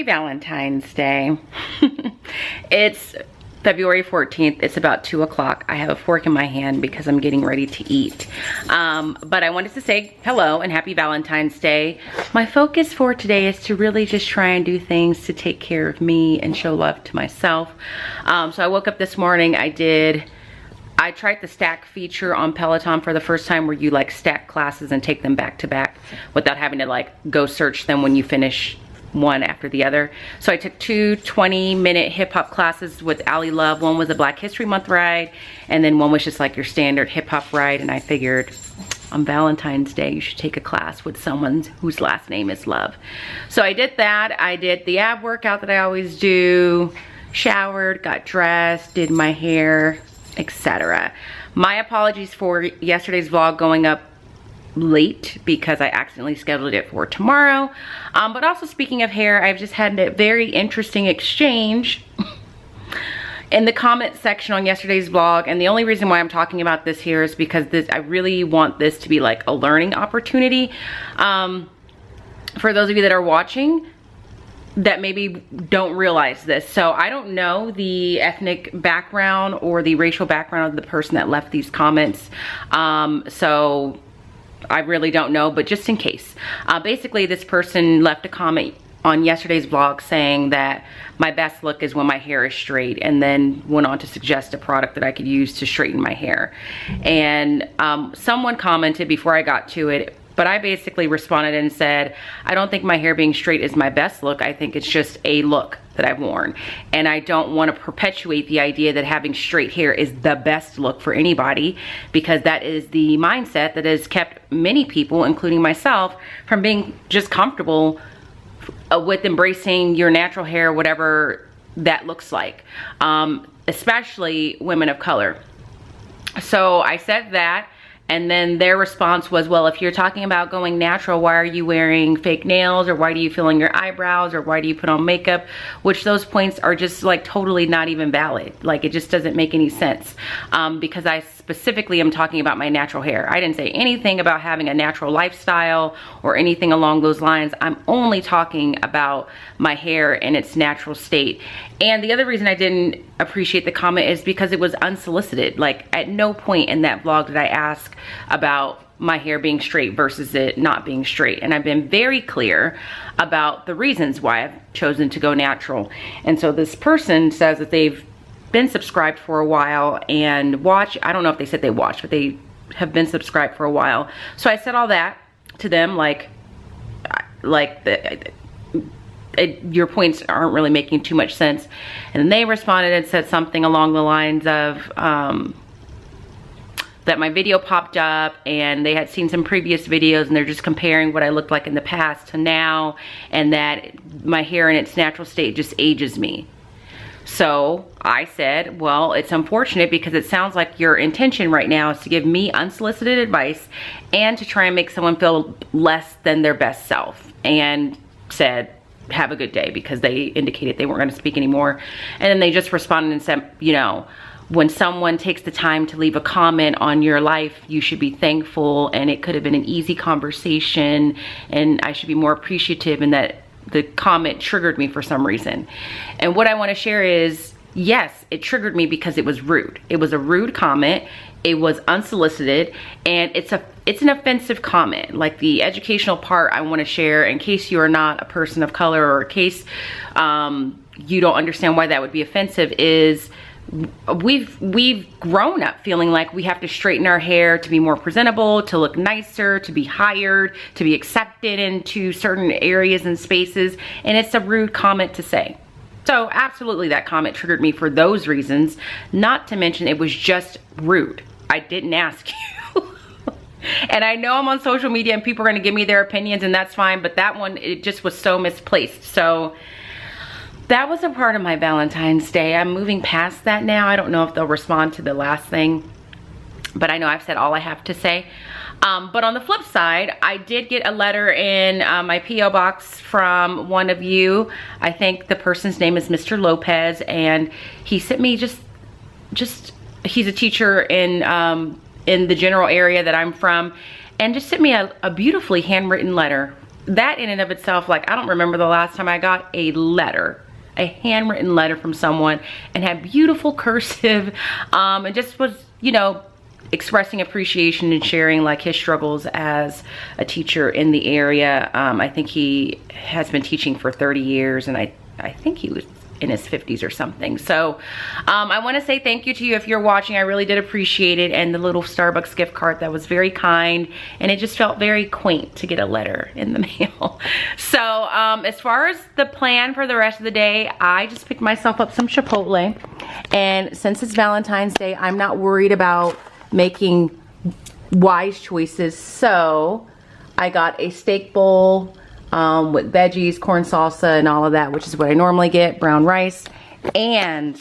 Happy Valentine's Day. It's February 14th. It's about 2 o'clock. I have a fork in my hand because I'm getting ready to eat. But I wanted to say hello and happy Valentine's Day. My focus for today is to really just try and do things to take care of me and show love to myself. So I woke up this morning. I tried the stack feature on Peloton for the first time, where you like stack classes and take them back to back without having to like go search them when you finish one after the other. So I took two 20-minute hip hop classes with Ali Love. One was a Black History Month ride, and then one was just like your standard hip hop ride. And I figured on Valentine's Day, you should take a class with someone whose last name is Love. So I did that. I did the ab workout that I always do, showered, got dressed, did my hair, etc. My apologies for yesterday's vlog going up late because I accidentally scheduled it for tomorrow. But also, speaking of hair, I've just had a very interesting exchange in the comment section on yesterday's vlog. And the only reason why I'm talking about this here is because I really want this to be like a learning opportunity. For those of you that are watching that maybe don't realize this. So I don't know the ethnic background or the racial background of the person that left these comments. So I really don't know, but just in case. Basically, this person left a comment on yesterday's vlog saying that my best look is when my hair is straight, and then went on to suggest a product that I could use to straighten my hair. And someone commented before I got to it, but I basically responded and said, I don't think my hair being straight is my best look. I think it's just a look that I've worn. And I don't want to perpetuate the idea that having straight hair is the best look for anybody, because that is the mindset that has kept many people, including myself, from being just comfortable with embracing your natural hair, whatever that looks like, especially women of color. So I said that. And then their response was, well, if you're talking about going natural, why are you wearing fake nails? Or why do you fill in your eyebrows? Or why do you put on makeup? Which those points are just like totally not even valid. Like, it just doesn't make any sense. Because I specifically am talking about my natural hair. I didn't say anything about having a natural lifestyle or anything along those lines. I'm only talking about my hair in its natural state. And the other reason I didn't appreciate the comment is because it was unsolicited. Like, at no point in that vlog did I ask about my hair being straight versus it not being straight. And I've been very clear about the reasons why I've chosen to go natural. And so this person says that they've been subscribed for a while and watch. I don't know if they said they watched, but they have been subscribed for a while. So I said all that to them, your points aren't really making too much sense. And then they responded and said something along the lines of that my video popped up and they had seen some previous videos and they're just comparing what I looked like in the past to now, and that my hair in its natural state just ages me. So I said, well, it's unfortunate because it sounds like your intention right now is to give me unsolicited advice and to try and make someone feel less than their best self. And said, have a good day, because they indicated they weren't going to speak anymore. And then they just responded and said, you know, when someone takes the time to leave a comment on your life, you should be thankful, and it could have been an easy conversation, and I should be more appreciative, and that the comment triggered me for some reason. And what I want to share is, yes, it triggered me because it was rude. It was a rude comment. It was unsolicited, and it's an offensive comment. Like, the educational part I want to share, in case you are not a person of color, or in case you don't understand why that would be offensive, is we've grown up feeling like we have to straighten our hair to be more presentable, to look nicer, to be hired, to be accepted into certain areas and spaces, and it's a rude comment to say. So absolutely, that comment triggered me for those reasons. Not to mention, it was just rude. I didn't ask you. And I know I'm on social media and people are going to give me their opinions, and that's fine, but that one, it just was so misplaced. So that was a part of my Valentine's Day. I'm moving past that now. I don't know if they'll respond to the last thing, but I know I've said all I have to say. But on the flip side, I did get a letter in my P.O. box from one of you. I think the person's name is Mr. Lopez, and he sent me just he's a teacher in the general area that I'm from, and just sent me a beautifully handwritten letter that in and of itself, like, I don't remember the last time I got a letter, a handwritten letter from someone, and had beautiful cursive, and just was, you know, expressing appreciation and sharing like his struggles as a teacher in the area. I think he has been teaching for 30 years, and I think he was in his 50s or something. So I want to say thank you to you if you're watching. I really did appreciate it, and the little Starbucks gift card, that was very kind, and it just felt very quaint to get a letter in the mail. So as far as the plan for the rest of the day, I just picked myself up some Chipotle, and since it's Valentine's Day, I'm not worried about making wise choices, so I got a steak bowl with veggies, corn salsa, and all of that, which is what I normally get, brown rice, and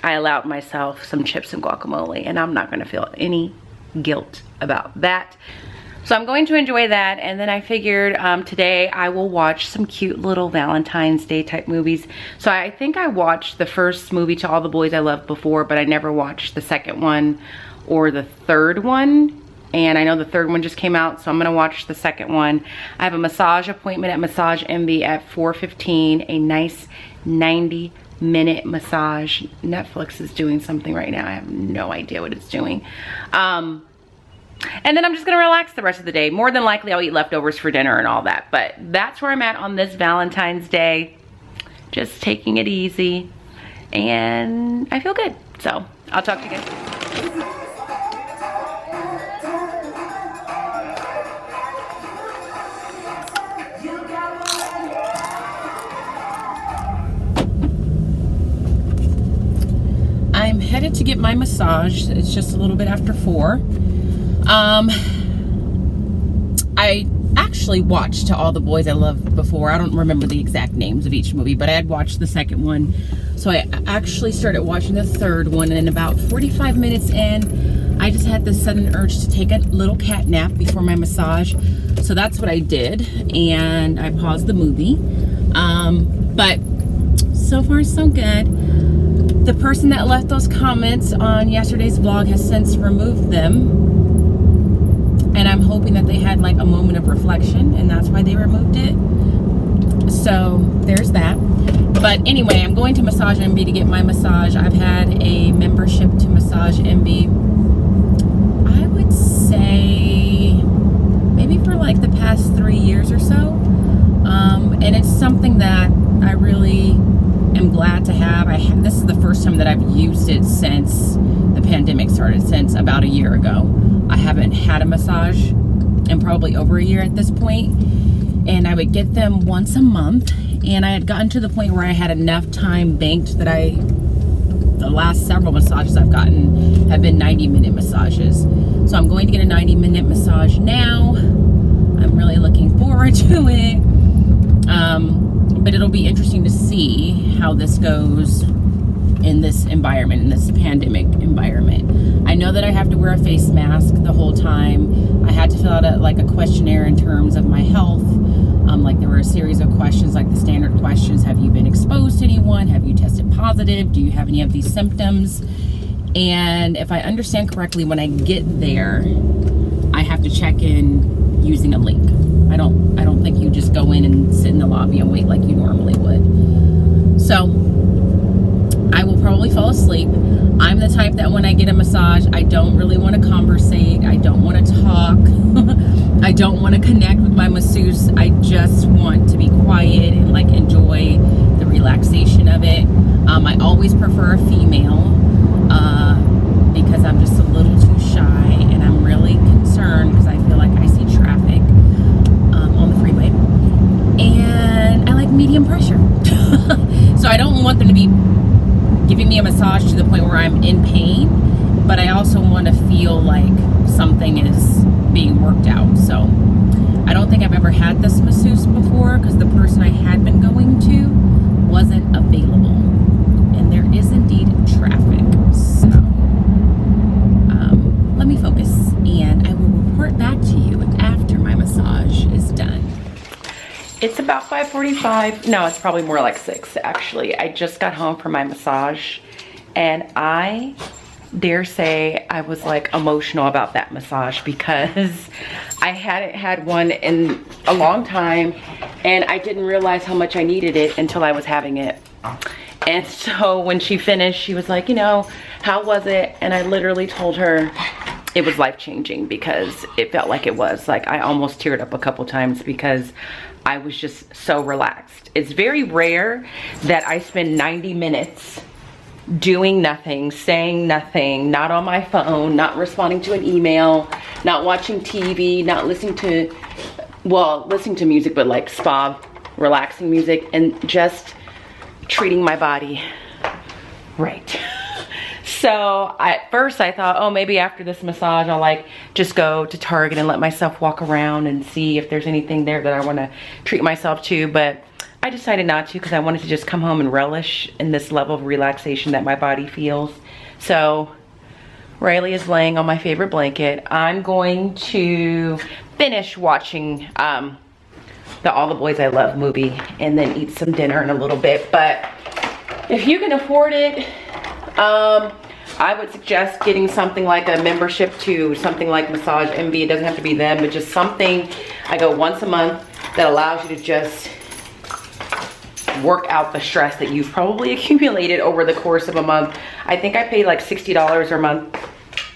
I allowed myself some chips and guacamole, and I'm not gonna feel any guilt about that. So I'm going to enjoy that, and then I figured today I will watch some cute little Valentine's Day type movies. So I think I watched the first movie, To All the Boys I Loved, before, but I never watched the second one or the third one. And I know the third one just came out, so I'm gonna watch the second one. I have a massage appointment at Massage Envy at 4:15, a nice 90-minute massage. Netflix is doing something right now. I have no idea what it's doing. And then I'm just gonna relax the rest of the day. More than likely I'll eat leftovers for dinner and all that, but that's where I'm at on this Valentine's Day. Just taking it easy, and I feel good. So I'll talk to you guys. I'm headed to get my massage. It's just a little bit after 4. I actually watched To All the Boys I Loved before. I don't remember the exact names of each movie, but I had watched the second one. So I actually started watching the third one, and about 45 minutes in, I just had this sudden urge to take a little cat nap before my massage. So that's what I did, and I paused the movie. But so far so good. The person that left those comments on yesterday's vlog has since removed them. And I'm hoping that they had like a moment of reflection, and that's why they removed it. So there's that. But anyway, I'm going to Massage Envy to get my massage. I've had a membership to Massage Envy, I would say maybe for like the past 3 years or so. And it's something that I really am glad to have. This is the first time that I've used it since the pandemic started, since about a year ago. I haven't had a massage in probably over a year at this point, and I would get them once a month, and I had gotten to the point where I had enough time banked that the last several massages I've gotten have been 90-minute massages. So I'm going to get a 90-minute massage now. I'm really looking forward to it. But it'll be interesting to see how this goes in this environment, in this pandemic environment. I know that I have to wear a face mask the whole time. I had to fill out a questionnaire in terms of my health. Like there were a series of questions, like the standard questions. Have you been exposed to anyone? Have you tested positive? Do you have any of these symptoms? And if I understand correctly, when I get there, I have to check in using a link. I don't think you just go in and sit in the lobby and wait like you normally would. So I will probably fall asleep. I'm the type that when I get a massage, I don't really want to conversate. I don't want to talk. I don't want to connect with my masseuse. I just want to be quiet and like enjoy the relaxation of it. I always prefer a female because I'm just a little too shy, and I'm really concerned because I feel like I see traffic on the freeway, and I like medium pressure. So I don't want them to be giving me a massage to the point where I'm in pain, but I also want to feel like something is being worked out. So I don't think I've ever had this masseuse before because the person I had been going to wasn't available, and there is indeed traffic. So let me focus, and I will report back to you after my massage is done. It's about 5:45. No, it's probably more like 6 actually. I just got home from my massage, and I dare say I was like emotional about that massage because I hadn't had one in a long time and I didn't realize how much I needed it until I was having it. And so when she finished, she was like, you know, how was it? And I literally told her it was life-changing because it felt like it was. Like I almost teared up a couple times because I was just so relaxed. It's very rare that I spend 90 minutes doing nothing, saying nothing, not on my phone, not responding to an email, not watching TV, not listening to, well, listening to music, but like spa, relaxing music, and just treating my body right. So at first I thought, oh, maybe after this massage I'll like just go to Target and let myself walk around and see if there's anything there that I want to treat myself to, but I decided not to because I wanted to just come home and relish in this level of relaxation that my body feels. So Riley is laying on my favorite blanket. I'm going to finish watching the All the Boys I Love movie and then eat some dinner in a little bit. But if you can afford it, I would suggest getting something like a membership to something like Massage Envy. It doesn't have to be them, but just something. I go once a month that allows you to just work out the stress that you've probably accumulated over the course of a month. I think I paid like $60 a month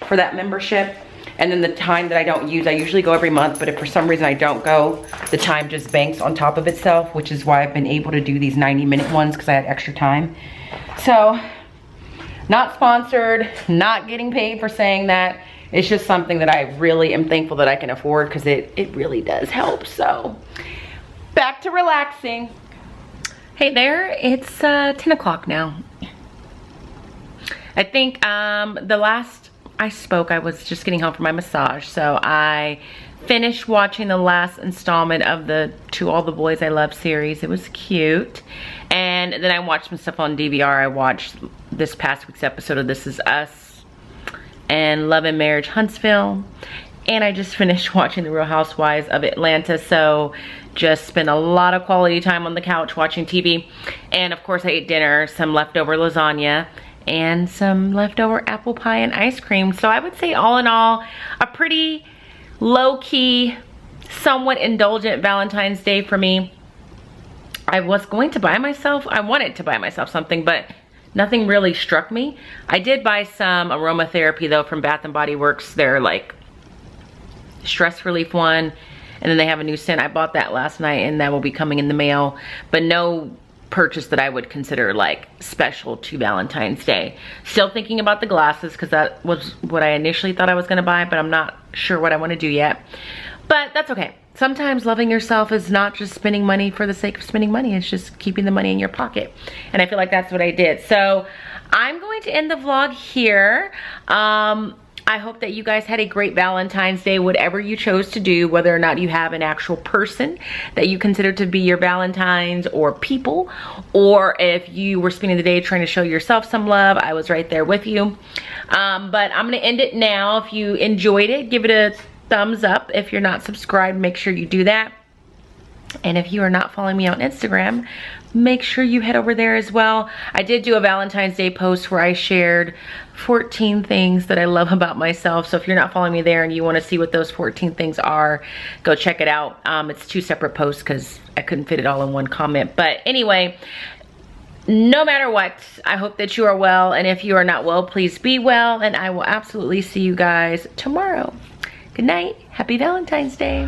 for that membership. And then the time that I don't use, I usually go every month, but if for some reason I don't go, the time just banks on top of itself, which is why I've been able to do these 90-minute ones because I had extra time. So, not sponsored, not getting paid for saying that. It's just something that I really am thankful that I can afford because it really does help. So, back to relaxing. Hey there, it's 10 o'clock now. I think the last I spoke, I was just getting home from my massage. So I finished watching the last installment of the To All the Boys I Love series. It was cute. And then I watched some stuff on DVR. I watched this past week's episode of This Is Us and Love and Marriage Huntsville. And I just finished watching The Real Housewives of Atlanta. So just spent a lot of quality time on the couch watching TV. And of course I ate dinner, some leftover lasagna and some leftover apple pie and ice cream. So I would say all in all, a pretty low-key, somewhat indulgent Valentine's Day for me. I was going to buy myself, I wanted to buy myself something, but nothing really struck me. I did buy some aromatherapy though from Bath & Body Works. They're like stress relief one, and then they have a new scent. I bought that last night and that will be coming in the mail, but no purchase that I would consider like special to Valentine's Day. Still thinking about the glasses because that was what I initially thought I was going to buy, but I'm not sure what I want to do yet. But that's okay. Sometimes loving yourself is not just spending money for the sake of spending money. It's just keeping the money in your pocket. And I feel like that's what I did. So I'm going to end the vlog here. I hope that you guys had a great Valentine's Day, whatever you chose to do, whether or not you have an actual person that you consider to be your Valentines or people, or if you were spending the day trying to show yourself some love, I was right there with you. But I'm gonna end it now. If you enjoyed it, give it a thumbs up. If you're not subscribed, make sure you do that. And if you are not following me on Instagram, make sure you head over there as well. I did do a Valentine's Day post where I shared 14 things that I love about myself. So if you're not following me there and you want to see what those 14 things are, go check it out. It's 2 separate posts because I couldn't fit it all in one comment. But anyway, no matter what, I hope that you are well. And if you are not well, please be well. And I will absolutely see you guys tomorrow. Good night. Happy Valentine's Day.